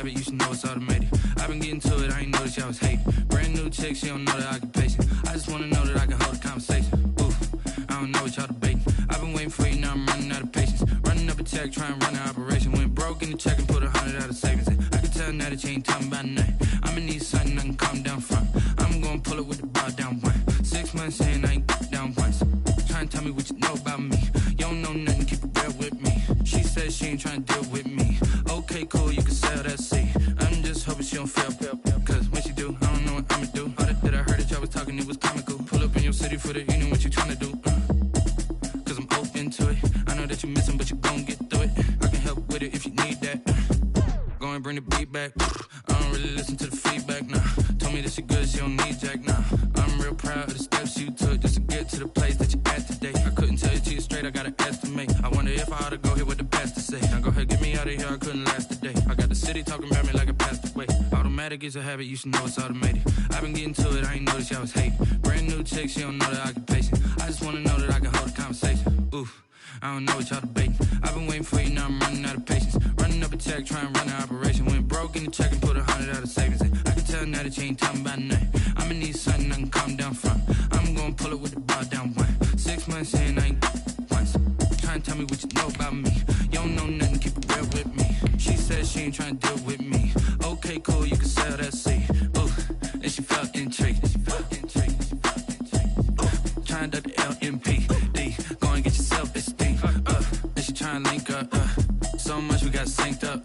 habit, you should know it's automated. I've been getting to it, I ain't noticed y'all was hating. Brand new chick, she don't know that I can pace it. I just wanna know that I can hold a conversation. Ooh, I don't know what y'all debating. I've been waiting for you, now I'm running out of patience. Running up a check, trying to run an operation. Went broke in the check and put 100 out of savings. I can tell now that you ain't talking about nothing. I'ma need something I can calm down from. I'm gonna pull it with the bar down one. 6 months in, I ain't down once. Trying to tell me what you know about me. You don't know nothing, keep it real with me. She says she ain't trying to deal with me. Okay, cool, you can sell that seat. I'm just hoping she don't fail. Cause when she do, I don't know what I'ma do. All that I heard that y'all was talking, it was comical. Pull up in your city for the evening, what you trying to do? Cause I'm open to it. I know that you missing, but you gon' get through it. I can help with it if you need that. Go and bring the beat back. I don't really listen to the feedback, nah. Told me that she good, she don't need jack, nah. I'm real proud of the steps you took just to get to the place that you at today. I couldn't tell you to you straight, I gotta estimate. I wonder if I ought to go here with the pastor say. Now go ahead, get me out of here, I couldn't last a day. I got the city talking about me like a passed away. Automatic is a habit, you should know it's automated. I've been getting to it, I ain't noticed y'all was hating. Brand new chick, she don't know that I can pace it. I just wanna know that I can hold a conversation. Ooh, I don't know what y'all debating. I've been waiting for you, now I'm running out of patience. Running up a check, trying to run an operation. Went broke in the check and put 100 out of savings. I can tell now that you ain't talking about nothing. I'ma need something I can calm down from. I'm gonna pull it with the bar down one. 6 months in, I ain't once. Trying to tell me what you know about me. You don't know nothing, keep it real with me. She says she ain't trying to deal with me. Okay, cool, you can sell that seat. Ooh, and she felt intrigued. Trying to duck the LMP. Go and get your self-esteem. And she trying to link up. So much we got synced up.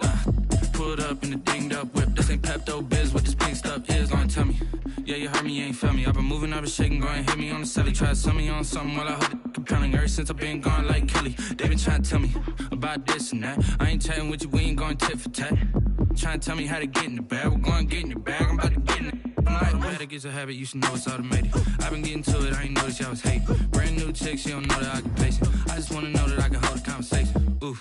Pulled up in the dinged up whip. This ain't Pepto-Biz, what this pink stuff is. Don't tell me. Yeah, you heard me, you ain't felt me. I've been moving, I've been shaking, go and hit me on the celly. Try to sell me on something while I hold it compelling. Ever since I've been gone like Kelly, they been trying to tell me about this and that. I ain't chatting with you, we ain't going tit for tat. Trying to tell me how to get in the bag. We're going to get in the bag, I'm about to get in it. Automatic is a habit, you should know it's automated. I've been getting to it, I ain't noticed y'all was hating. Brand new chick, she don't know that I can pace it. I just wanna know that I can hold a conversation. Ooh,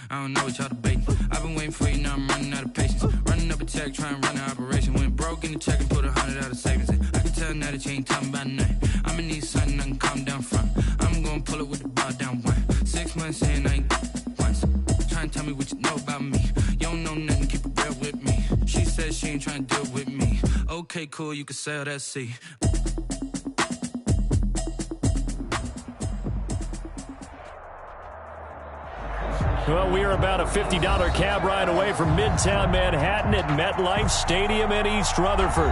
I don't know what y'all debating. I've been waiting for you, now I'm running out of patience. Running up a check, trying to run an operation. Went broke in the check and put 100 out of savings. I can tell now that you ain't talking about nothing. I'ma need something I can calm down from. I'm gonna pull it with the bar down one. 6 months in, I ain't once. Trying to tell me what you know about me. You don't know nothing, keep it real with me. She says she ain't trying to deal with me. Okay, cool, you can sell that seat. Well, we are about a $50 cab ride away from Midtown Manhattan at MetLife Stadium in East Rutherford.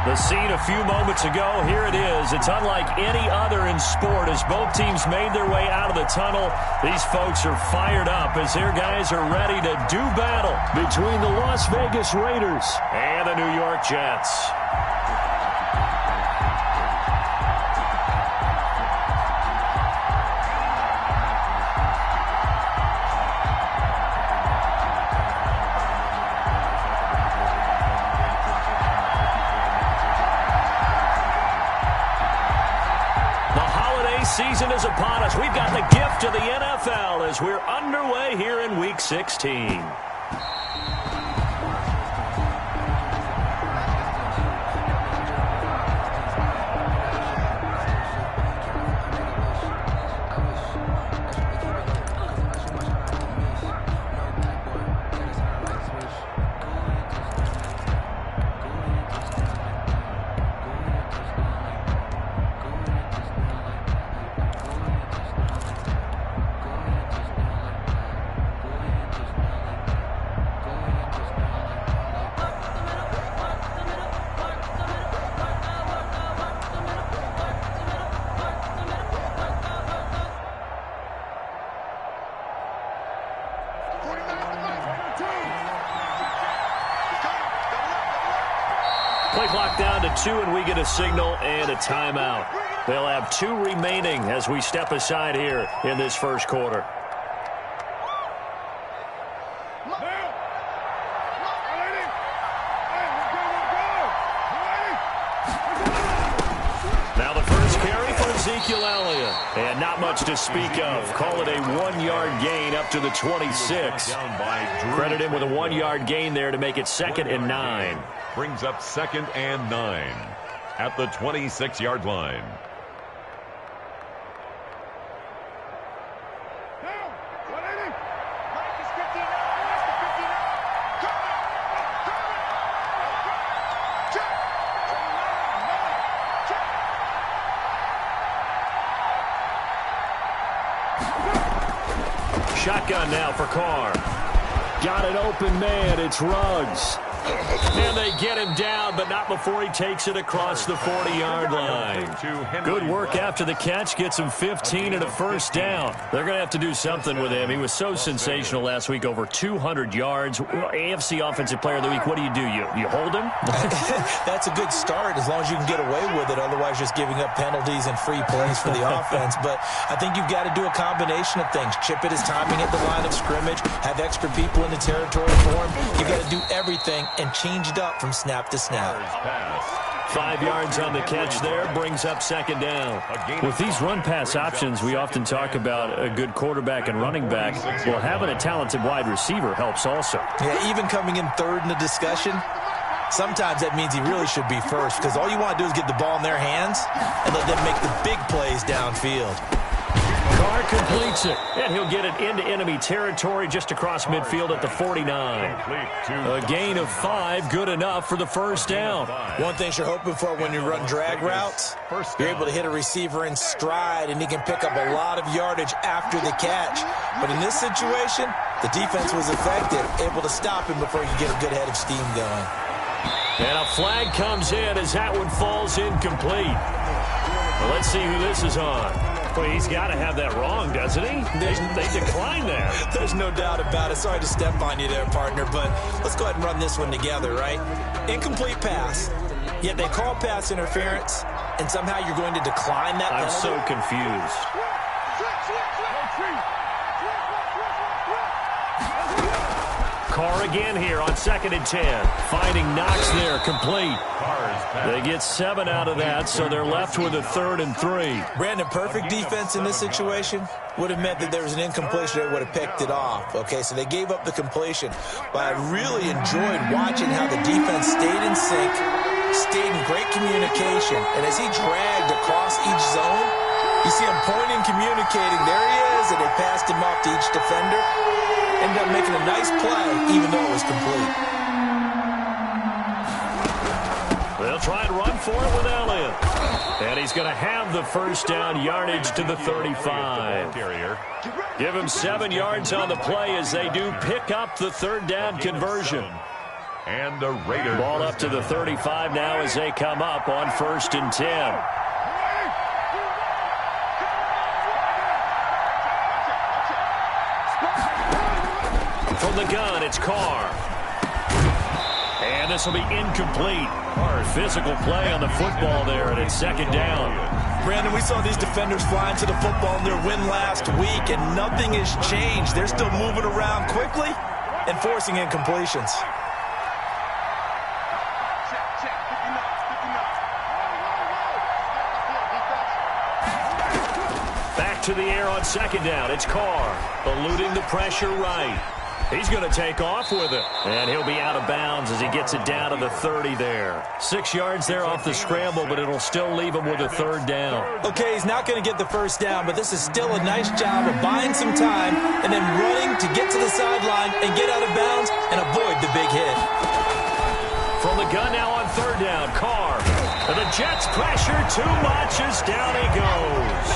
The scene a few moments ago, here it is. It's unlike any other in sport as both teams made their way out of the tunnel. These folks are fired up as their guys are ready to do battle between the Las Vegas Raiders and the New York Jets. Season is upon us. We've got the gift of the NFL as we're underway here in Week 16. Play clock down to 2, and we get a signal and a timeout. They'll have 2 remaining as we step aside here in this first quarter. Now the first carry for Ezekiel Elliott. And not much to speak of. Call it a 1-yard gain up to the 26. Credit him with a 1-yard gain there to make it 2nd and 9. Brings up 2nd and 9 at the 26-yard line. shotgun now for Carr. Got an open man. It's Ruggs. And they get him down, but not before he takes it across the 40-yard line. Good work after the catch. Gets him 15 and a first down. They're going to have to do something with him. He was so sensational last week, over 200 yards. AFC Offensive Player of the Week, what do? You hold him? That's a good start as long as you can get away with it. Otherwise, just giving up penalties and free plays for the offense. But I think you've got to do a combination of things. Chip it his timing at the line of scrimmage. Have extra people in the territory for him. You've got to do everything and change it up from snap to snap. 5 yards on the catch there, brings up second down. With these run-pass options, we often talk about a good quarterback and running back. Well, having a talented wide receiver helps also. Yeah, even coming in third in the discussion, sometimes that means he really should be first, because all you want to do is get the ball in their hands and let them make the big plays downfield. Carr completes it, and he'll get it into enemy territory just across midfield at the 49. A gain of 5, good enough for the first down. One thing you're hoping for when you run drag routes, you're able to hit a receiver in stride, and he can pick up a lot of yardage after the catch. But in this situation, the defense was effective, able to stop him before he could get a good head of steam going. And a flag comes in as that one falls incomplete. Well, let's see who this is on. Well, he's got to have that wrong, doesn't he? They declined that. There's no doubt about it. Sorry to step on you there, partner, but let's go ahead and run this one together, right? Incomplete pass, yet they call pass interference, and somehow you're going to decline that penalty? I'm so confused. Carr again here on 2nd and 10. Finding Knox there, complete. They get 7 out of that, so they're left with a 3rd and 3. Brandon, perfect defense in this situation would have meant that there was an incompletion that would have picked it off. Okay, so they gave up the completion. But I really enjoyed watching how the defense stayed in sync, stayed in great communication, and as he dragged across each zone, you see him pointing, communicating. There he is, and they passed him off to each defender. Ended up making a nice play, even though it was complete. They'll try and run for it with Elliott. And he's going to have the first down, yardage to the 35. Give him 7 yards on the play as they do pick up the 3rd down conversion. And the Raiders. Ball up to the 35 now as they come up on 1st and 10. From the gun, it's Carr. And this will be incomplete. Physical play on the football there, and it's 2nd down. Brandon, we saw these defenders flying to the football in their win last week, and nothing has changed. They're still moving around quickly and forcing incompletions. Back to the air on 2nd down. It's Carr, eluding the pressure right. He's going to take off with it. And he'll be out of bounds as he gets it down to the 30 there. 6 yards there off the scramble, but it'll still leave him with a 3rd down. Okay, he's not going to get the first down, but this is still a nice job of buying some time and then running to get to the sideline and get out of bounds and avoid the big hit. From the gun now on 3rd down, Carr. And the Jets pressure too much as down he goes.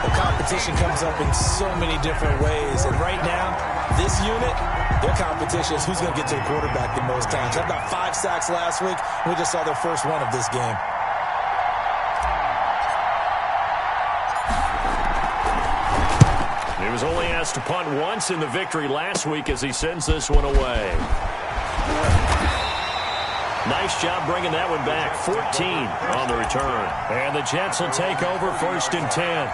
The competition comes up in so many different ways, and right now, this unit, their competition is who's going to get to the quarterback the most times. Had about 5 sacks last week. We just saw their first one of this game. He was only asked to punt once in the victory last week as he sends this one away. Nice job bringing that one back. 14 on the return. And the Jets will take over 1st and 10.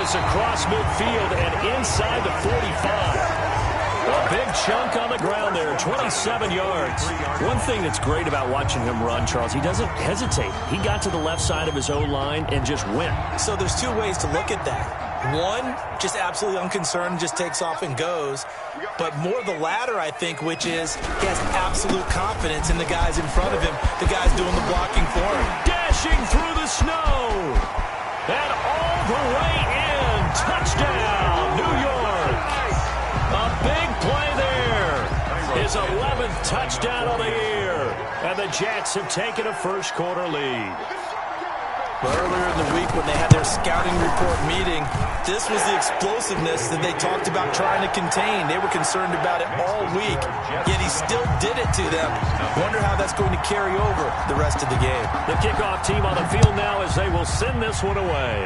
Across midfield and inside the 45. A big chunk on the ground there, 27 yards. One thing that's great about watching him run, Charles, he doesn't hesitate. He got to the left side of his O-line and just went. So there's 2 ways to look at that. One, just absolutely unconcerned, just takes off and goes. But more the latter, I think, which is he has absolute confidence in the guys in front of him, the guys doing the blocking for him. Dashing through the snow. And all the way in. Touchdown, New York. A big play there. His 11th touchdown of the year. And the Jets have taken a first-quarter lead. But earlier in the week when they had their scouting report meeting, this was the explosiveness that they talked about trying to contain. They were concerned about it all week, yet he still did it to them. Wonder how that's going to carry over the rest of the game. The kickoff team on the field now as they will send this one away.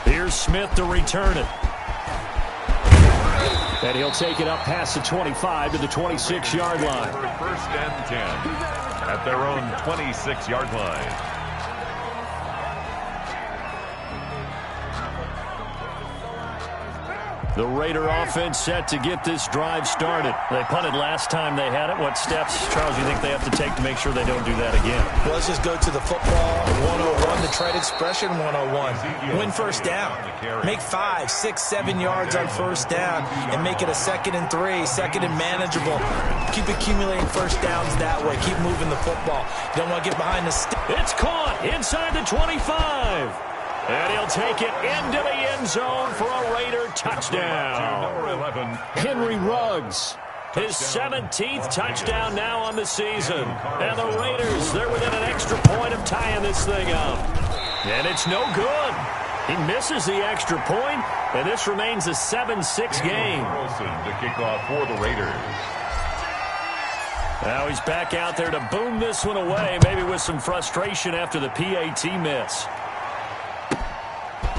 Here's Smith to return it. And he'll take it up past the 25 to the 26-yard line. First and 10 at their own 26-yard line. The Raider offense set to get this drive started. They punted last time they had it. What steps, Charles, you think they have to take to make sure they don't do that again? Well, let's just go to the football 101, the trade expression 101. Win first down. Make 5, 6, 7 yards on first down and make it a 2nd and 3, 2nd and manageable. Keep accumulating first downs that way. Keep moving the football. You don't want to get behind the stick. It's caught inside the 25. And he'll take it into the end zone for a Raider touchdown. Number 11, Henry Ruggs. His 17th touchdown now on the season. And the Raiders, they're within an extra point of tying this thing up. And it's no good. He misses the extra point, and this remains a 7-6 game. to kick off for the Raiders. Now he's back out there to boom this one away, maybe with some frustration after the PAT miss.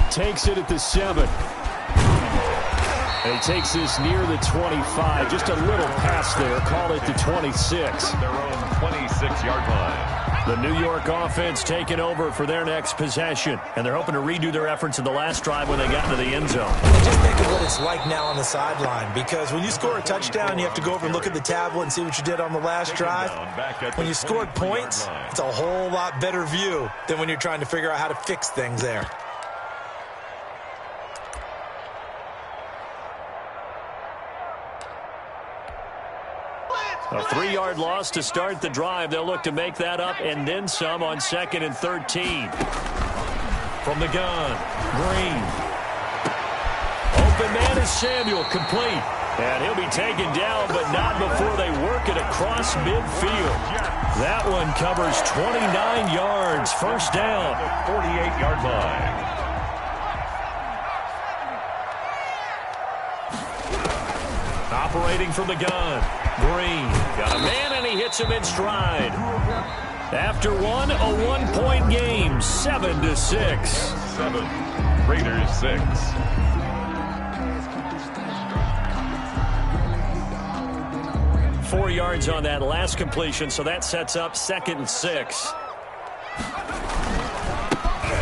Takes it at the 7. And he takes this near the 25. Just a little pass there. Call it the 26. Their own 26-yard line. The New York offense taking over for their next possession. And they're hoping to redo their efforts in the last drive when they got into the end zone. And just think of what it's like now on the sideline. Because when you score a touchdown, you have to go over and look at the tablet and see what you did on the last drive. When you scored points, it's a whole lot better view than when you're trying to figure out how to fix things there. A 3-yard loss to start the drive. They'll look to make that up and then some on 2nd and 13. From the gun, Green. Open man is Samuel, complete. And he'll be taken down, but not before they work it across midfield. That one covers 29 yards. First down. 48-yard line. Operating from the gun. Green got a man, and he hits him in stride. After one, a 1-point game, 7-6. 7. Raiders 6. Four yards on that last completion, so that sets up 2nd and 6.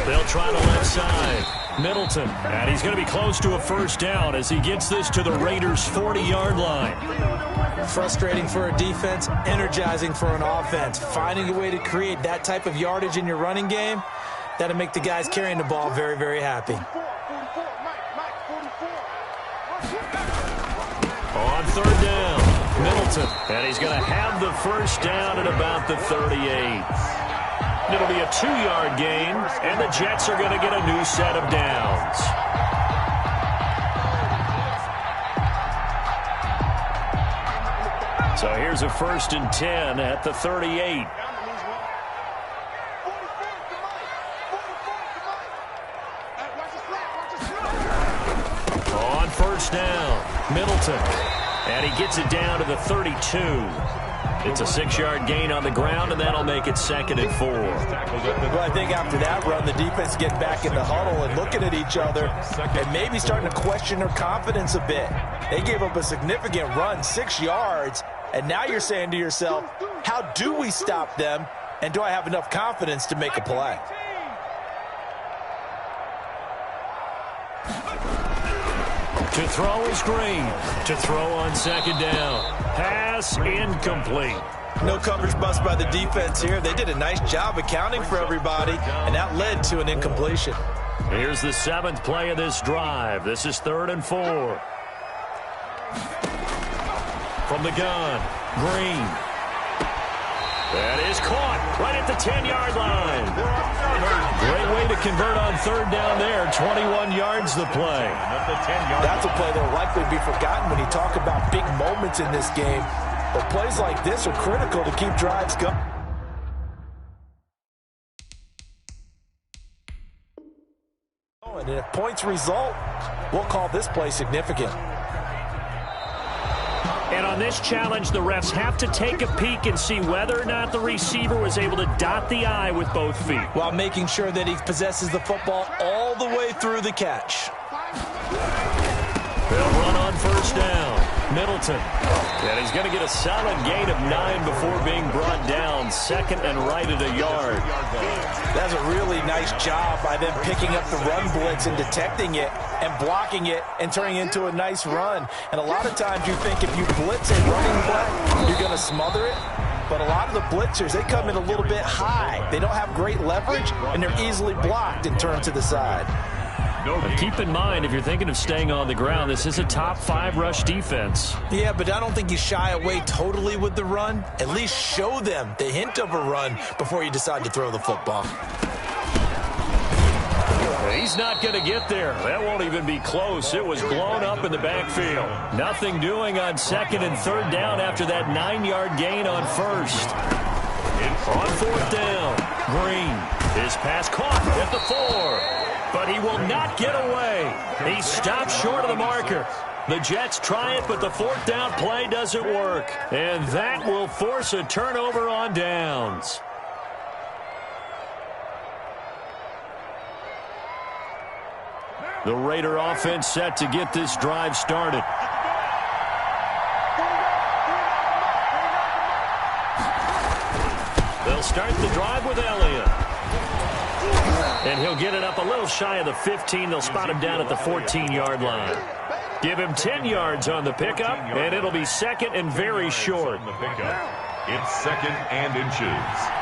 They'll try the left side. Middleton, and he's going to be close to a first down as he gets this to the Raiders' 40-yard line. Frustrating for a defense, energizing for an offense. Finding a way to create that type of yardage in your running game, that'll make the guys carrying the ball very, very happy. On 3rd down, Middleton, and he's going to have the first down at about the 38. It'll be a 2-yard gain, and the Jets are going to get a new set of downs. So here's a 1st and 10 at the 38. On 1st down, Middleton, and he gets it down to the 32. It's a 6-yard gain on the ground, and that'll make it 2nd and 4. Well, I think after that run, the defense getting back in the huddle and looking at each other and maybe starting to question their confidence a bit. They gave up a significant run, 6 yards, and now you're saying to yourself, how do we stop them, and do I have enough confidence to make a play? To throw is Green. To throw on 2nd down. Pass incomplete. No coverage bust by the defense here. They did a nice job accounting for everybody, and that led to an incompletion. Here's the 7th play of this drive. This is 3rd and 4. From the gun, Green. That is caught right at the 10-yard line. Great way to convert on 3rd down there. 21 yards the play. That's a play that will likely be forgotten when you talk about big moments in this game. But plays like this are critical to keep drives going. And if points result, we'll call this play significant. And on this challenge, the refs have to take a peek and see whether or not the receiver was able to dot the I with both feet, while making sure that he possesses the football all the way through the catch. They'll run on 1st down. Middleton. And he's going to get a solid gain of 9 before being brought down. 2nd and right at a yard. That's a really nice job by them picking up the run blitz and detecting it and blocking it and turning it into a nice run. And a lot of times you think if you blitz a running back, you're going to smother it. But a lot of the blitzers, they come in a little bit high. They don't have great leverage, and they're easily blocked and turned to the side. But keep in mind, if you're thinking of staying on the ground, this is a top 5 rush defense. Yeah, but I don't think you shy away totally with the run. At least show them the hint of a run before you decide to throw the football. He's not going to get there. That won't even be close. It was blown up in the backfield. Nothing doing on 2nd and 3rd down after that 9-yard gain on 1st. On 4th down, Green. His pass caught at the 4. But he will not get away. He stops short of the marker. The Jets try it, but the 4th down play doesn't work. And that will force a turnover on downs. The Raider offense set to get this drive started. They'll start the drive with Elliott. And he'll get it up a little shy of the 15. They'll spot him down at the 14-yard line. Give him 10 yards on the pickup, and it'll be 2nd and very short. It's 2nd and inches.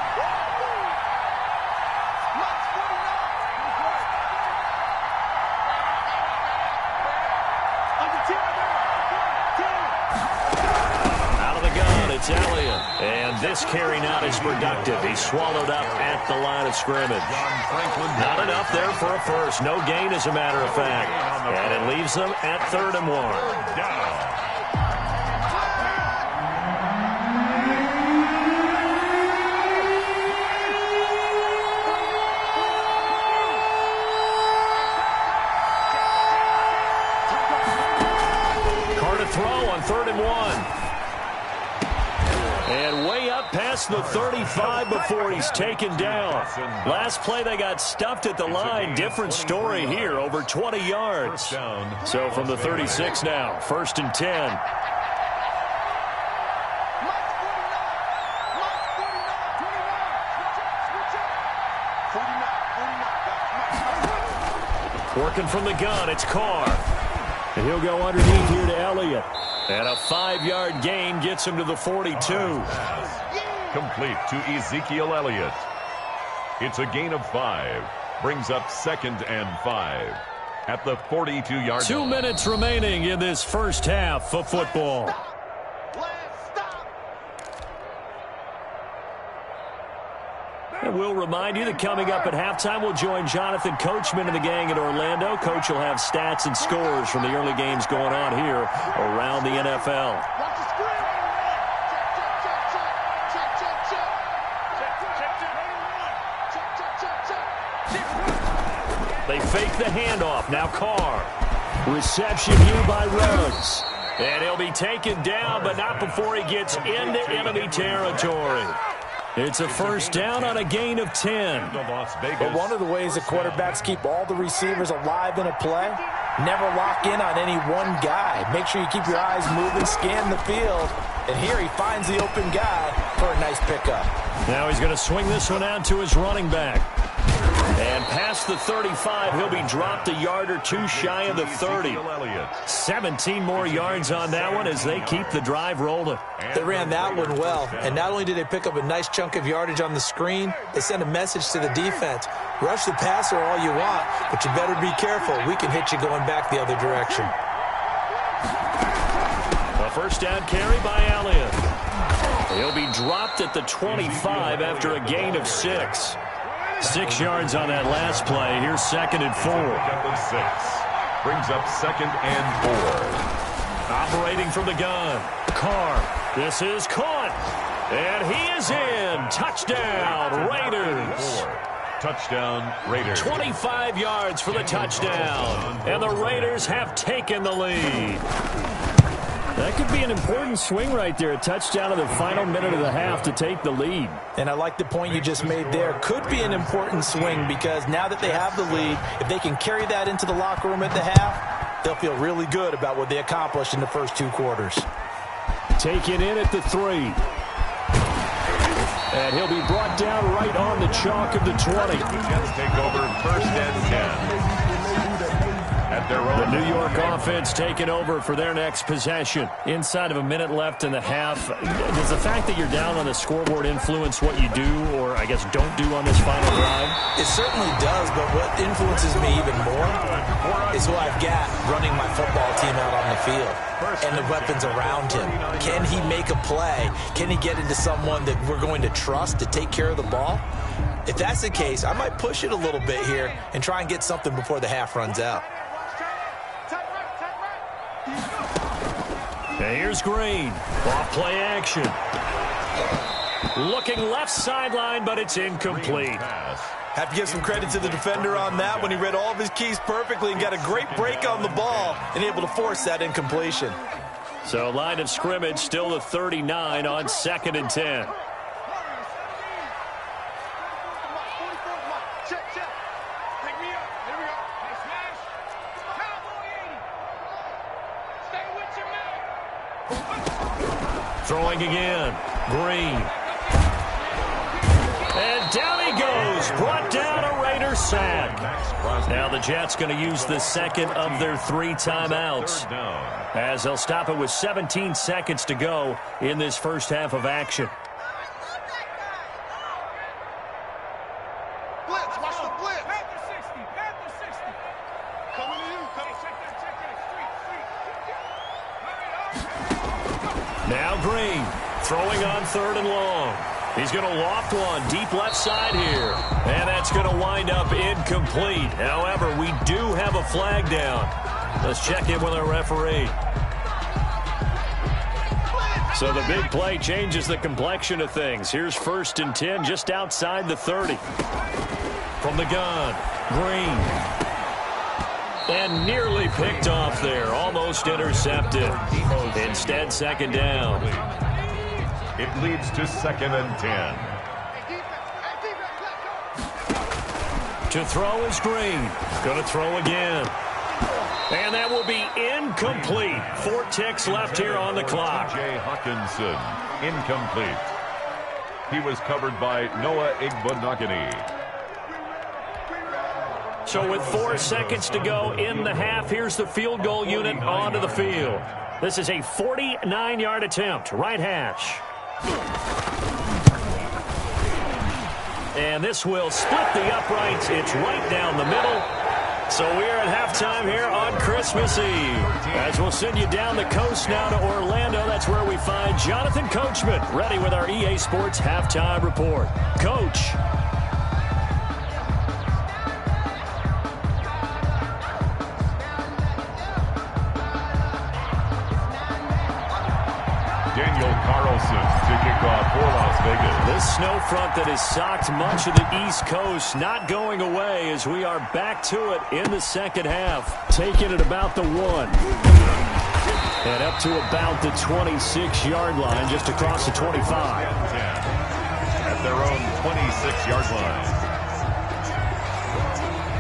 It's Elliott. And this carry not as productive. He's swallowed up at the line of scrimmage. Not enough there for a first. No gain, as a matter of fact. And it leaves them at 3rd and 1. Throw on 3rd and 1. And way up past the 35 before he's taken down. Last play they got stuffed at the line. Different story here, over 20 yards. So from the 36 now, 1st and 10. Working from the gun, it's Carr. And he'll go underneath here to Elliott. And a 5-yard gain gets him to the 42. Complete to Ezekiel Elliott. It's a gain of 5. Brings up 2nd and 5 at the 42-yard line. 2 minutes remaining in this first half of football. And we'll remind you that coming up at halftime, we'll join Jonathan Coachman and the gang in Orlando. Coach will have stats and scores from the early games going on here around the NFL. They fake the handoff. Now Carr. Reception here by Ruggs. And he'll be taken down, but not before he gets into enemy territory. It's a first down on a gain of 10. But one of the ways that quarterbacks keep all the receivers alive in a play, never lock in on any one guy. Make sure you keep your eyes moving, scan the field. And here he finds the open guy for a nice pickup. Now he's going to swing this one out to his running back. And past the 35, he'll be dropped a yard or two shy of the 30. 17 more yards on that one as they keep the drive rolling. They ran that one well, and not only did they pick up a nice chunk of yardage on the screen, they sent a message to the defense. Rush the passer all you want, but you better be careful. We can hit you going back the other direction. A first down carry by Elliott. He'll be dropped at the 25 after a gain of 6. 6 yards on that last play. Here's 2nd and 4. Brings up 2nd and 4. Operating from the gun. Carr. This is caught. And he is in. Touchdown, Raiders. Touchdown, Raiders. 25 yards for the touchdown. And the Raiders have taken the lead. That could be an important swing right there. A touchdown in the final minute of the half to take the lead. And I like the point you just made there. Could be an important swing because now that they have the lead, if they can carry that into the locker room at the half, they'll feel really good about what they accomplished in the first 2 quarters. Taken in at the 3. And he'll be brought down right on the chalk of the 20. Jets take over 1st and 10. At their own. The New York offense taking over for their next possession. Inside of a minute left in the half. Does the fact that you're down on the scoreboard influence what you do, or I guess don't do on this final drive? It certainly does, but what influences me even more is who I've got running my football team out on the field and the weapons around him. Can he make a play? Can he get into someone that we're going to trust to take care of the ball? If that's the case, I might push it a little bit here and try and get something before the half runs out. And here's Green. Off play action. Looking left sideline, but it's incomplete. Have to give some credit to the defender on that when he read all of his keys perfectly and got a great break on the ball and able to force that incompletion. So line of scrimmage still the 39 on 2nd and 10. Throwing again. Green. And down he goes. Brought down a Raider sack. Now the Jets going to use the second of their 3 timeouts, as they'll stop it with 17 seconds to go in this first half of action. Blitz, watch the blitz. Panther 60, Panther 60. Coming to you. Now Green throwing on 3rd and long. He's going to loft one deep left side here. And that's going to wind up incomplete. However, we do have a flag down. Let's check in with our referee. So the big play changes the complexion of things. Here's 1st and 10 just outside the 30. From the gun, Green. And nearly picked off there. Almost intercepted. Instead, 2nd down. It leads to 2nd and 10. To throw is Green. Going to throw again. And that will be incomplete. 4 ticks left here on the clock. J. Hawkinson, incomplete. He was covered by Noah Igbenogany. So with 4 seconds to go in the half, here's the field goal unit onto the field. This is a 49-yard attempt, right hash. And this will split the uprights. It's right down the middle. So we're at halftime here on Christmas Eve. As we'll send you down the coast now to Orlando, that's where we find Jonathan Coachman, ready with our EA Sports Halftime Report. Coach. To kick off for Las Vegas. This snow front that has socked much of the East Coast not going away as we are back to it in the second half. Taking it about the 1. And up to about the 26-yard line, just across the 25. At their own 26-yard line.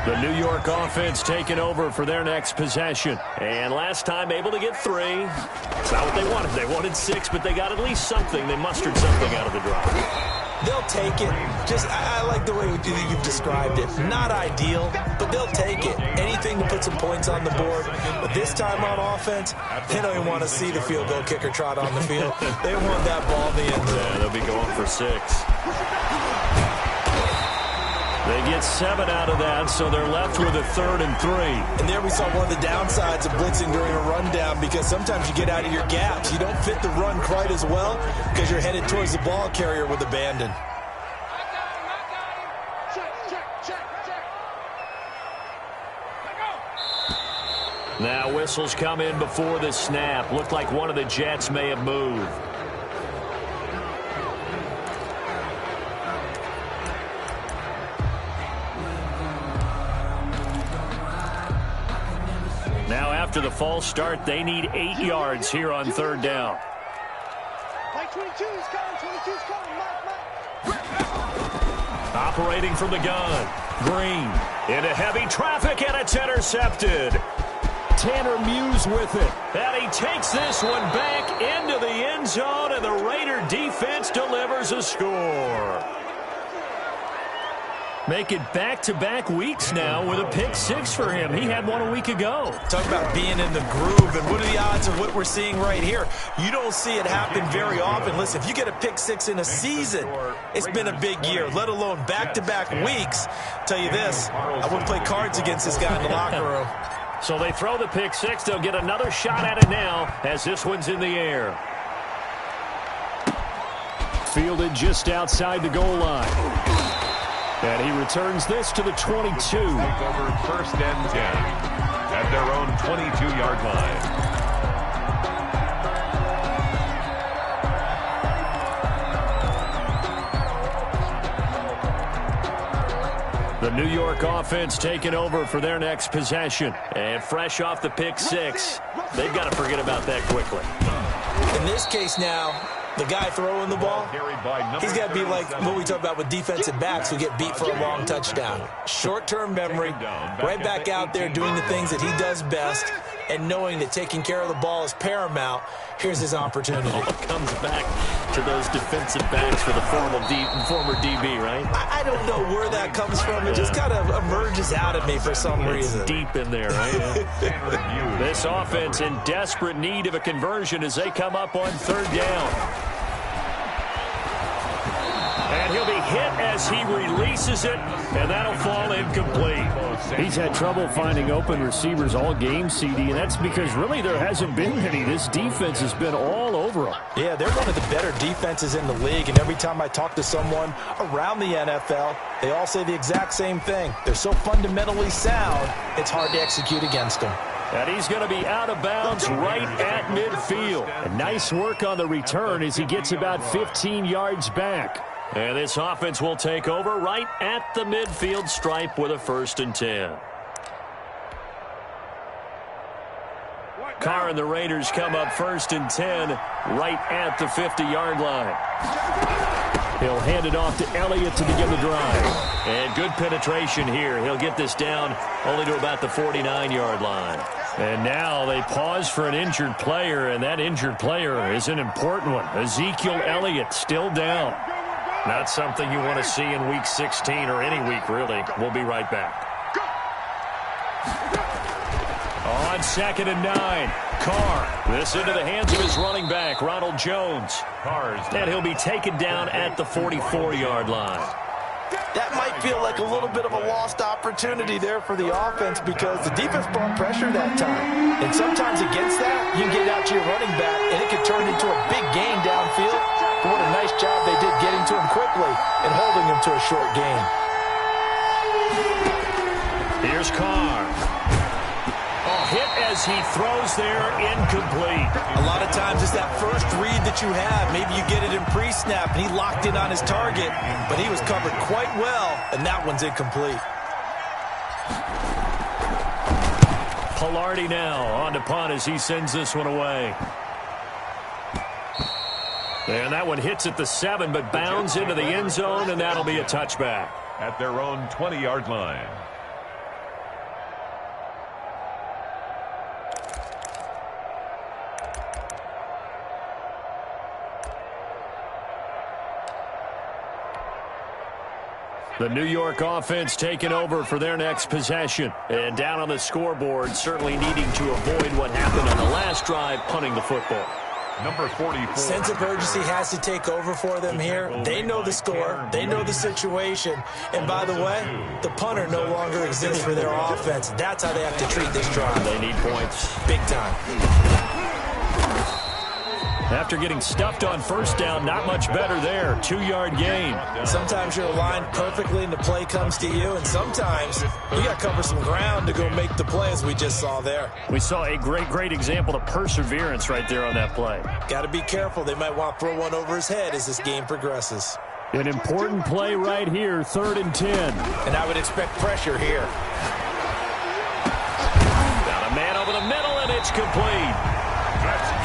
The New York offense taking over for their next possession. And last time able to get 3. It's not what they wanted. They wanted 6, but they got at least something. They mustered something out of the drive. They'll take it. I like the way you've described it. Not ideal, but they'll take it. Anything to put some points on the board. But this time on offense, they don't even want to see the field goal kicker trot on the field. They want that ball in the end zone. Yeah, they'll be going for 6. They get 7 out of that, so they're left with a 3rd and 3. And there we saw one of the downsides of blitzing during a rundown, because sometimes you get out of your gaps. You don't fit the run quite as well because you're headed towards the ball carrier with abandon. Now whistles come in before the snap. Looked like one of the Jets may have moved. Now after the false start, they need 8 yards here on 3rd down. Mike 22 is coming. 22 is coming. Mike. Operating from the gun. Green into heavy traffic, and it's intercepted. Tanner Muse with it. And he takes this one back into the end zone, and the Raider defense delivers a score. Make it back-to-back weeks now with a pick 6 for him. He had one a week ago. Talk about being in the groove, and what are the odds of what we're seeing right here? You don't see it happen very often. Listen, if you get a pick 6 in a season, it's been a big year, let alone back-to-back weeks. Tell you this, I wouldn't play cards against this guy in the locker room. So they throw the pick 6. They'll get another shot at it now as this one's in the air. Fielded just outside the goal line. And he returns this to the 22. Take over 1st and 10 at their own 22-yard line. The New York offense taking over for their next possession. And fresh off the pick 6, they've got to forget about that quickly. In this case now, the guy throwing the ball, he's got to be like what we talk about with defensive backs who get beat for a long touchdown. Short-term memory, right back out there doing the things that he does best, and knowing that taking care of the ball is paramount. Here's his opportunity. All comes back to those defensive backs for the former DB, right? I don't know where that comes from. It just kind of emerges out of me for some reason. It's deep in there, right? This offense in desperate need of a conversion as they come up on 3rd down. And he'll be hit as he releases it, and that'll fall incomplete. He's had trouble finding open receivers all game, CD, and that's because really there hasn't been many. This defense has been all over him. Yeah, they're one of the better defenses in the league, and every time I talk to someone around the NFL, they all say the exact same thing. They're so fundamentally sound, it's hard to execute against them. And he's going to be out of bounds right at midfield. And nice work on the return as he gets about 15 yards back. And this offense will take over right at the midfield stripe with a 1st and 10. Carr and the Raiders come up 1st and 10 right at the 50-yard line. He'll hand it off to Elliott to begin the drive. And good penetration here. He'll get this down only to about the 49-yard line. And now they pause for an injured player, and that injured player is an important one. Ezekiel Elliott still down. Not something you want to see in Week 16 or any week, really. We'll be right back. On 2nd and 9, Carr. This into the hands of his running back, Ronald Jones. And he'll be taken down at the 44-yard line. That might feel like a little bit of a lost opportunity there for the offense because the defense brought pressure that time. And sometimes against that, you get out to your running back, and it can turn into a big gain downfield. But what a nice job they did getting to him quickly and holding him to a short gain. Here's Carr. Hit as he throws there, incomplete. A lot of times it's that first read that you have. Maybe you get it in pre-snap, and he locked in on his target, but he was covered quite well, and that one's incomplete. Pilardi now on to punt as he sends this one away. And that one hits at the 7, but bounds into the end zone, and that'll be a touchback. at their own 20-yard line. The New York offense taking over for their next possession. And down on the scoreboard, certainly needing to avoid what happened on the last drive, punting the football. Number 44. Sense of urgency has to take over for them here. They know the score. They know the situation. And by the way, the punter no longer exists for their offense. That's how they have to treat this drive. They need points. Big time. After getting stuffed on first down, not much better there. 2-yard gain. Sometimes you're aligned perfectly and the play comes to you, and sometimes you got to cover some ground to go make the play, as we just saw there. We saw a great example of perseverance right there on that play. Got to be careful. They might want to throw one over his head as this game progresses. An important play right here, 3rd and 10. And I would expect pressure here. Got a man over the middle, and it's complete.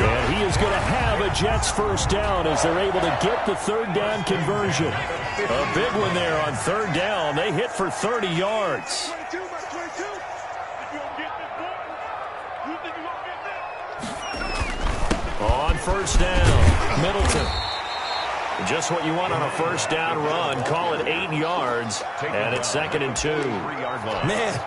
And he is going to have a Jets first down as they're able to get the 3rd down conversion. A big one there on 3rd down. They hit for 30 yards. On first down, Middleton. Just what you want on a first down run. Call it 8 yards, and it's 2nd and 2. Man,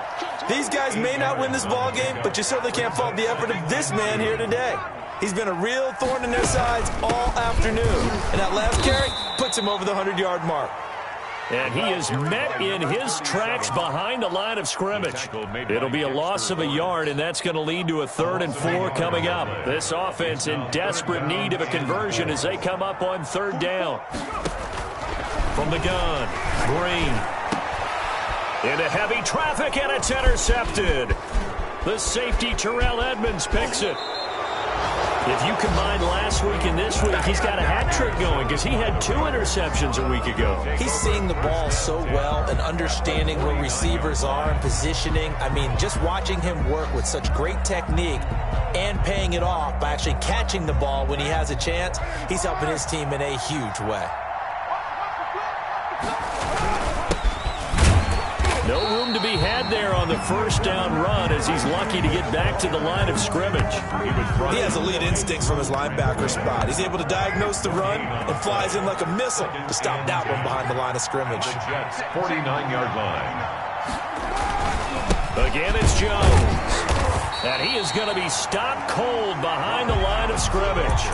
these guys may not win this ball game, but you certainly can't fault the effort of this man here today. He's been a real thorn in their sides all afternoon. And that last carry puts him over the 100-yard mark. And he is met in his tracks behind the line of scrimmage. It'll be a loss of a yard, and that's going to lead to a 3rd and 4 coming up. This offense in desperate need of a conversion as they come up on 3rd down. From the gun, Green. Into heavy traffic, and it's intercepted. The safety, Terrell Edmonds, picks it. If you combine last week and this week, he's got a hat trick going because he had 2 interceptions a week ago. He's seeing the ball so well and understanding where receivers are and positioning. I mean, just watching him work with such great technique and paying it off by actually catching the ball when he has a chance, he's helping his team in a huge way. No room to be had there on the first down run as he's lucky to get back to the line of scrimmage. He has elite instincts from his linebacker spot. He's able to diagnose the run and flies in like a missile to stop that one behind the line of scrimmage. The Jets' 49-yard line. Again, it's Jones. And he is going to be stopped cold behind the line of scrimmage.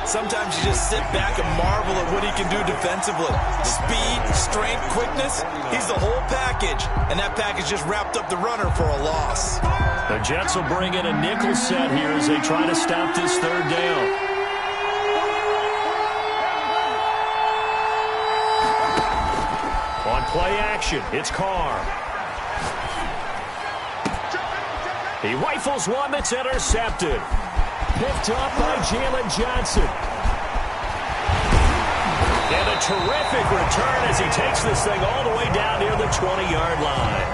Sometimes you just sit back and marvel at what he can do defensively. Speed, strength, quickness, he's the whole package. And that package just wrapped up the runner for a loss. The Jets will bring in a nickel set here as they try to stop this 3rd down. On play action, it's Carr. He rifles one that's intercepted. Picked up by Jalen Johnson. And a terrific return as he takes this thing all the way down near the 20-yard line.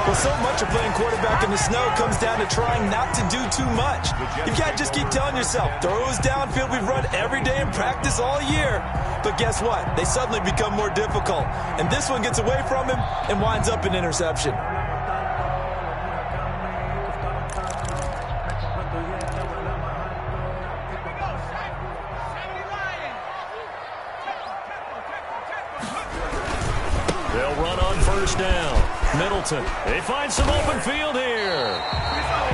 Well, so much of playing quarterback in the snow comes down to trying not to do too much. You've got to just keep telling yourself, throws downfield we've run every day in practice all year. But guess what? They suddenly become more difficult. And this one gets away from him and winds up an interception. They'll run on first down. Middleton. They find some open field here.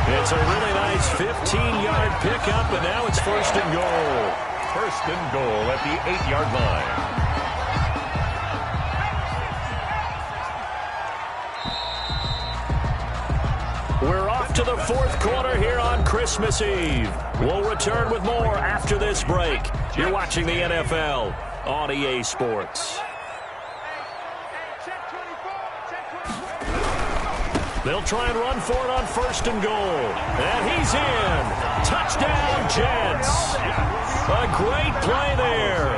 It's a really nice 15-yard pickup, and now it's 1st and goal. 1st and goal at the 8-yard line. We're off to the 4th quarter here on Christmas Eve. We'll return with more after this break. You're watching the NFL on EA Sports. They'll try and run for it on 1st and goal. And he's in. Touchdown, Jets. A great play there.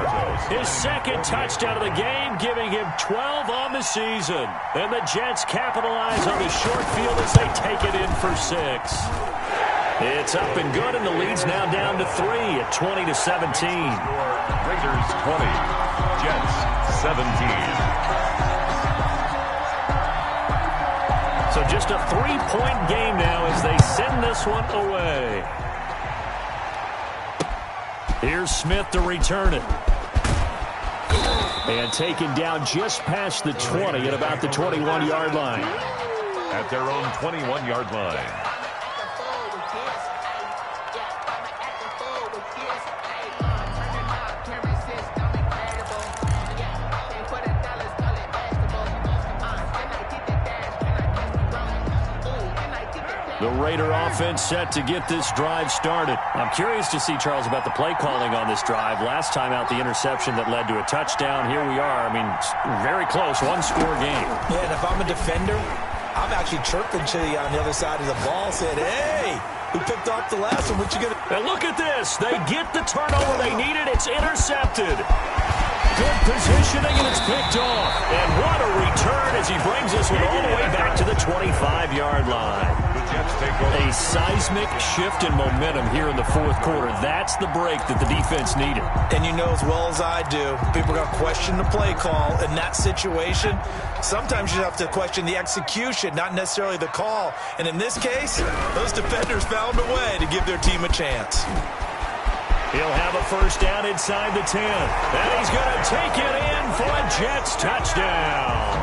His 2nd touchdown of the game, giving him 12 on the season. And the Jets capitalize on the short field as they take it in for 6. It's up and good, and the lead's now down to 3 at 20-17. Raiders 20, Jets 17. So just a 3-point game now as they send this one away. Here's Smith to return it. And taken down just past the 20 at about the 21-yard line. At their own 21-yard line. The Raider offense set to get this drive started. I'm curious to see, Charles, about the play calling on this drive. Last time out, the interception that led to a touchdown. Here we are. I mean, very close, one-score game. Yeah, and if I'm a defender, I'm actually chirping to you on the other side of the ball, saying, hey, who picked off the last one? What you gonna? And look at this. They get the turnover they needed. It's intercepted. Good positioning, and it's picked off. And what a return as he brings us all the way back to the 25-yard line. A seismic shift in momentum here in the fourth quarter. That's the break that the defense needed. And you know as well as I do, people are going to question the play call in that situation. Sometimes you have to question the execution, not necessarily the call. And in this case, those defenders found a way to give their team a chance. He'll have a first down inside the 10. And he's going to take it in for a Jets touchdown.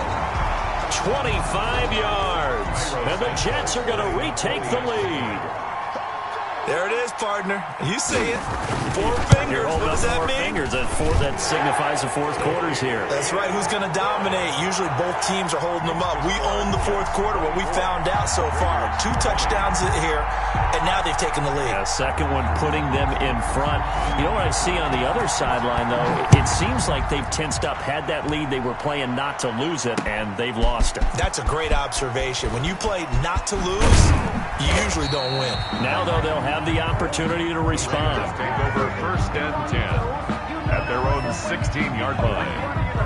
25 yards. And the Jets are going to retake the lead. There it is, partner. You see it. Four fingers. What does that mean? Fingers. That signifies the fourth quarter's here. That's right. Who's going to dominate? Usually both teams are holding them up. We own the fourth quarter, what we found out so far. 2 touchdowns here, and now they've taken the lead. A second one putting them in front. You know what I see on the other sideline, though? It seems like they've tensed up. Had that lead, they were playing not to lose it, and they've lost it. That's a great observation. When you play not to lose, you usually don't win. Now, though, they'll have the opportunity to respond. Take over first and 10 at their own 16-yard line.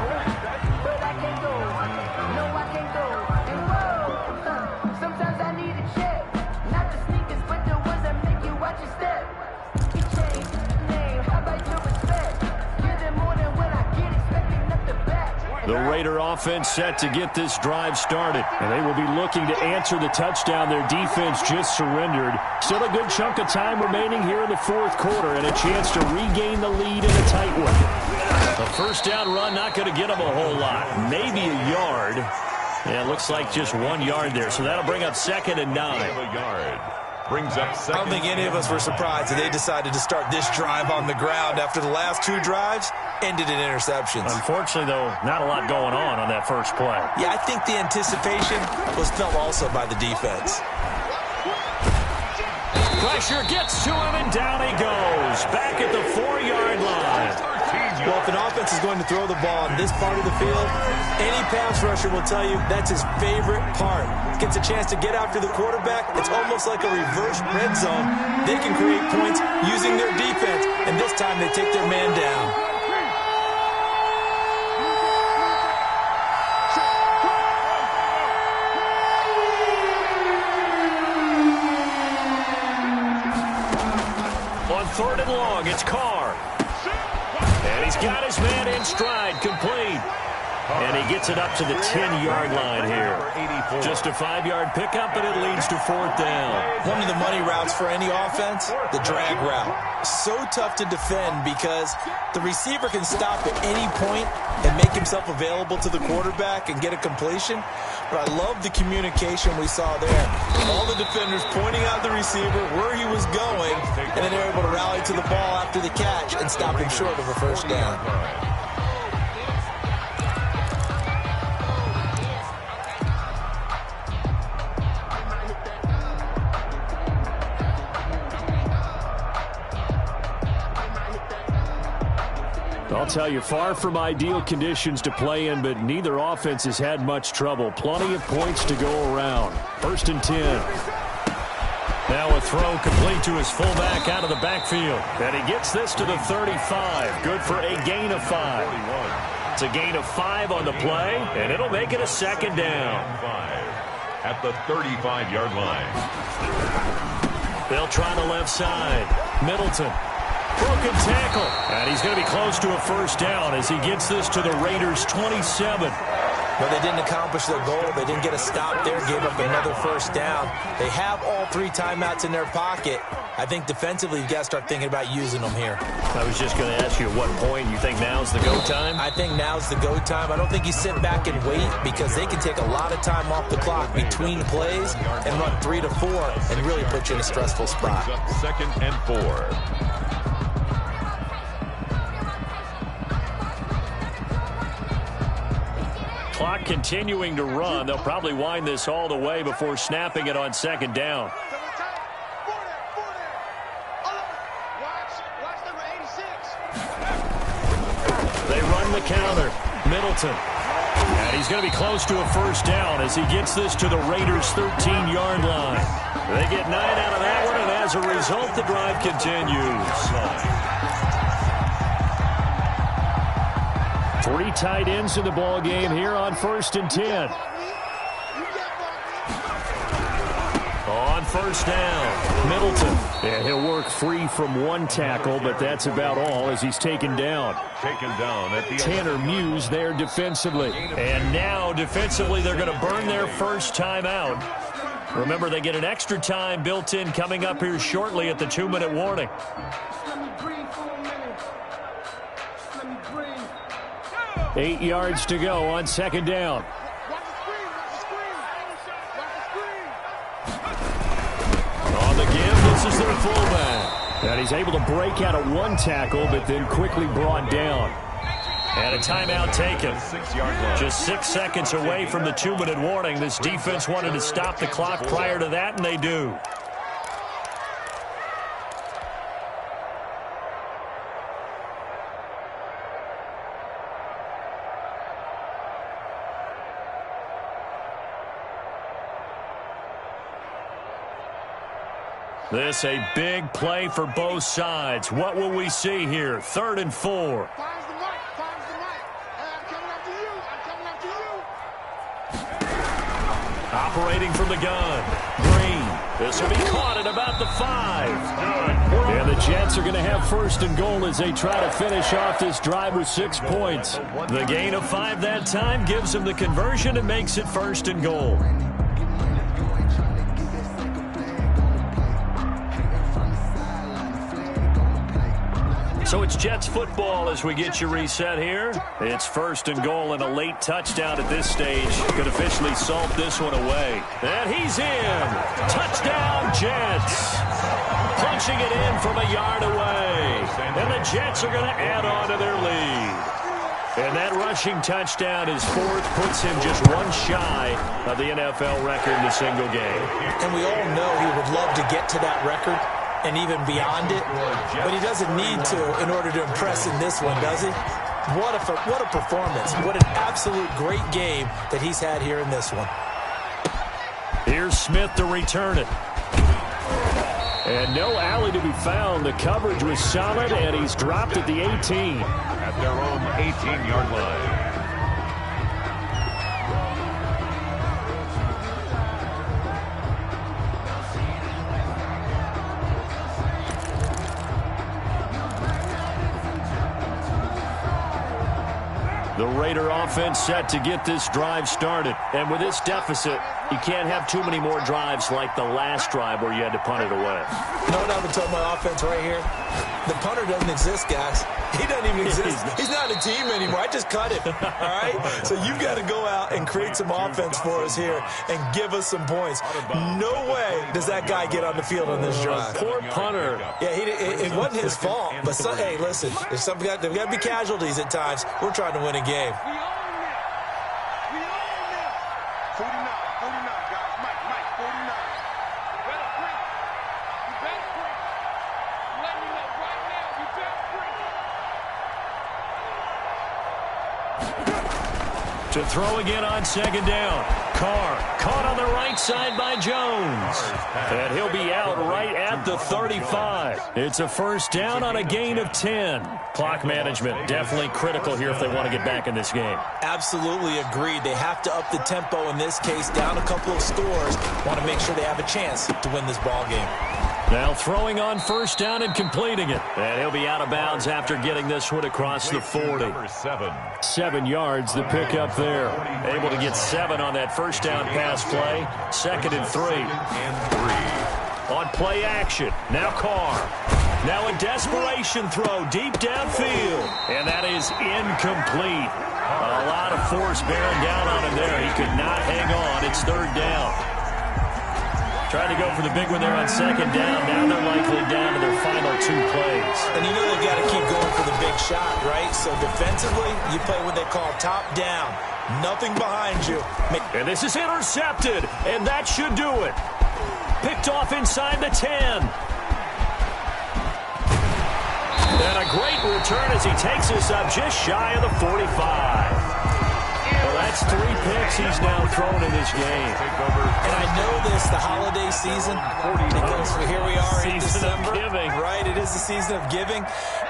The Raider offense set to get this drive started. And they will be looking to answer the touchdown their defense just surrendered. Still a good chunk of time remaining here in the fourth quarter and a chance to regain the lead in a tight one. The first down run not going to get them a whole lot. Maybe a yard. Yeah, it looks like just 1 yard there. So that'll bring up second and 9. A yard. Brings up second. I don't think any of us were surprised that they decided to start this drive on the ground after the last 2 drives ended in interceptions. Unfortunately, though, not a lot going on that first play. Yeah, I think the anticipation was felt also by the defense. Pressure gets to him, and down he goes. Back at the 4-yard line. Well, if an offense is going to throw the ball in this part of the field, any pass rusher will tell you that's his favorite part. Gets a chance to get after the quarterback. It's almost like a reverse red zone. They can create points using their defense, and this time they take their man down. On 3rd and long, it's Carr. And he's got his man in stride, complete. And he gets it up to the 10-yard line here. Just a 5-yard pickup, but it leads to 4th down. One of the money routes for any offense, the drag route. So tough to defend because the receiver can stop at any point and make himself available to the quarterback and get a completion. But I love the communication we saw there. All the defenders pointing out the receiver, where he was going, and then they're able to rally to the ball after the catch and stop him short of a first down. I'll tell you, far from ideal conditions to play in, but neither offense has had much trouble. Plenty of points to go around. 1st and 10. Now a throw complete to his fullback out of the backfield. And he gets this to the 35. Good for a gain of 5. It's a gain of 5 on the play, and it'll make it a 2nd down. 5 at the 35-yard line. They'll try the left side. Middleton. Broken tackle. And he's going to be close to a first down as he gets this to the Raiders' 27. But they didn't accomplish their goal. They didn't get a stop there, gave up another first down. They have all 3 timeouts in their pocket. I think defensively you've got to start thinking about using them here. I was just going to ask you at what point you think now's the go time? I think now's the go time. I don't think you sit back and wait because they can take a lot of time off the clock between plays and run 3 to 4 and really put you in a stressful spot. 2nd and 4. Clock continuing to run. They'll probably wind this all the way before snapping it on 2nd down. They run the counter. Middleton. And he's going to be close to a first down as he gets this to the Raiders' 13-yard line. They get 9 out of that one, and as a result, the drive continues. 3 tight ends in the ball game here on 1st and 10. On 1st down, Middleton. And he'll work free from 1 tackle, but that's about all as he's taken down. Taken down at the Tanner Muse there defensively. And now defensively they're going to burn their first time out. Remember, they get an extra time built in coming up here shortly at the 2-minute warning. Let me breathe for a minute. Let me breathe. 8 yards to go on 2nd down. Watch the screen. Watch the screen. Watch the screen. On the give, this is their fullback. And he's able to break out of 1 tackle, but then quickly brought down. And a timeout taken. 6-yard line. Just 6 seconds away from the 2-minute warning. This defense wanted to stop the clock prior to that, and they do. This a big play for both sides. What will we see here? 3rd and 4. Time's the mic. Time's the mic. I'm coming after you. I'm coming after you. Operating from the gun. Green. This will be caught at about the 5. And the Jets are going to have 1st and goal as they try to finish off this drive with 6 points. The gain of 5 that time gives them the conversion and makes it 1st and goal. So it's Jets football as we get you reset here. It's 1st and goal and a late touchdown at this stage could officially salt this one away. And he's in. Touchdown, Jets. Punching it in from a yard away. And the Jets are going to add on to their lead. And that rushing touchdown is 4th, puts him just 1 shy of the NFL record in a single game. And we all know he would love to get to that record and even beyond it, but he doesn't need to in order to impress in this one, does he? What a performance. What an absolute great game that he's had here in this one. Here's Smith to return it. And no alley to be found. The coverage was solid, and he's dropped at the 18. At their own 18-yard line. The Raider offense set to get this drive started. And with this deficit, you can't have too many more drives like the last drive where you had to punt it away. You know what I've been telling my offense right here? The punter doesn't exist, guys. He doesn't even exist. He's not a team anymore. I just cut him, all right? So you've got to go out and create some offense for us here and give us some points. No way does that guy get on the field on this drive. Poor punter. Yeah, it wasn't his fault. But, hey, listen, there's there got to be casualties at times. We're trying to win a game. We own this. We own this. 49, guys. Mike, 49. You better break. You better break. Let me know right now. You better break. To throw again on 2nd down. Carr caught on the right side by Jones. And he'll be out right at the 35. It's a 1st down on a gain of 10. Clock management definitely critical here if they want to get back in this game. Absolutely agreed. They have to up the tempo in this case, down a couple of scores. Want to make sure they have a chance to win this ball game. Now throwing on first down and completing it. And he'll be out of bounds after getting this one across the 40. 7 yards, the pickup there. Able to get 7 on that first down pass play. 2nd and 3. On play action, now Carr. Now a desperation throw deep downfield. And that is incomplete. A lot of force bearing down on him there. He could not hang on. It's 3rd down. Tried to go for the big one there on 2nd down. Now they're likely down to their final 2 plays. And you know they've got to keep going for the big shot, right? So defensively, you play what they call top down. Nothing behind you. And this is intercepted. And that should do it. Picked off inside the 10. And a great return as he takes us up just shy of the 45. Well, that's 3 picks he's now thrown in this game. And I know this, the holiday season, because here we are in December. Right, it is the season of giving.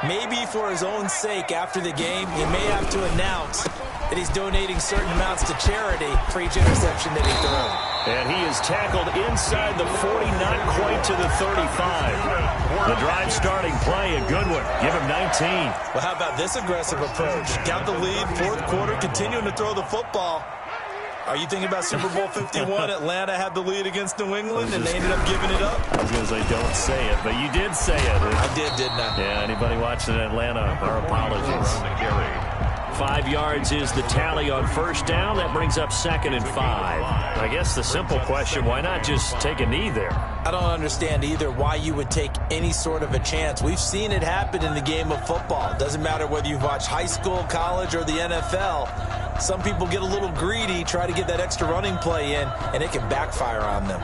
Maybe for his own sake after the game, he may have to announce that he's donating certain amounts to charity for each interception that he throws. And he is tackled inside the 40, not quite to the 35. The drive starting play, a good one. Give him 19. Well, how about this aggressive approach? Got the lead, 4th quarter, continuing to throw the football. Are you thinking about Super Bowl 51? Atlanta had the lead against New England, and they ended up giving it up? I was going to say, don't say it, but you did say it. I did, didn't I? Yeah, anybody watching Atlanta, our apologies. 5 yards is the tally on first down. That brings up 2nd and 5. I guess the simple question, why not just take a knee there? I don't understand either why you would take any sort of a chance. We've seen it happen in the game of football. It doesn't matter whether you've watched high school, college, or the NFL. Some people get a little greedy, try to get that extra running play in, and it can backfire on them.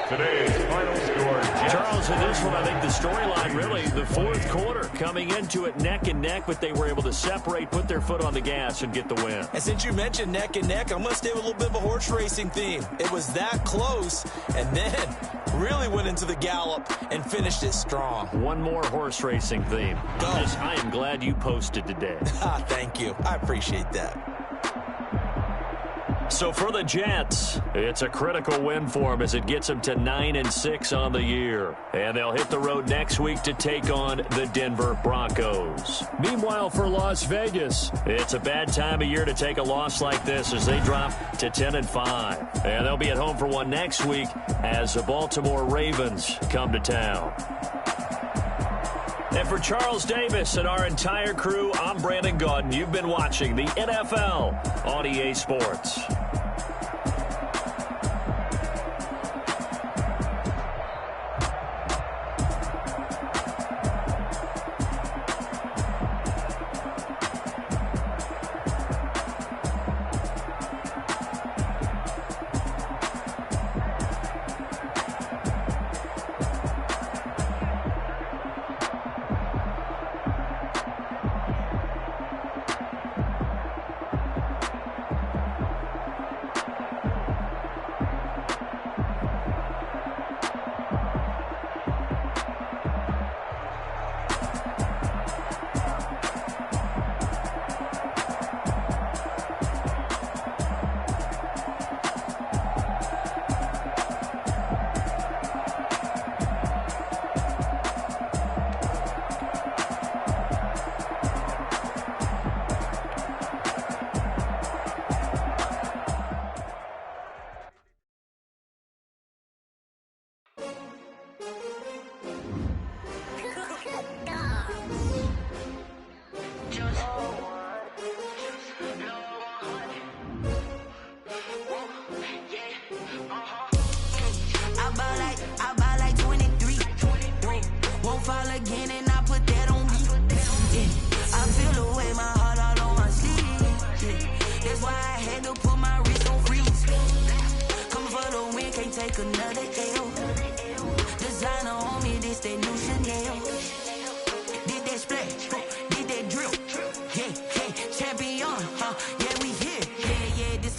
Today's final score. Charles, in this one, I think the storyline really, the 4th quarter, coming into it neck and neck, but they were able to separate, put their foot on the gas, and get the win. And since you mentioned neck and neck, I'm going to stay with a little bit of a horse racing theme. It was that close, and then really went into the gallop and finished it strong. One more horse racing theme. I am glad you posted today. Thank you. I appreciate that. So for the Jets, it's a critical win for them as it gets them to 9-6 on the year. And they'll hit the road next week to take on the Denver Broncos. Meanwhile, for Las Vegas, it's a bad time of year to take a loss like this as they drop to 10-5. And they'll be at home for one next week as the Baltimore Ravens come to town. And for Charles Davis and our entire crew, I'm Brandon Gaudin. You've been watching the NFL on EA Sports.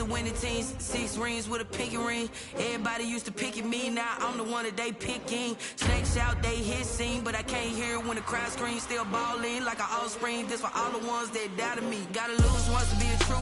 Winning teams, 6 rings with a pinky ring. Everybody used to pick at me, now I'm the one that they picking. Snakes out, they hissing, but I can't hear it when the crowd screams. Still balling like an offspring. This for all the ones that doubted me. Gotta lose once to be a true.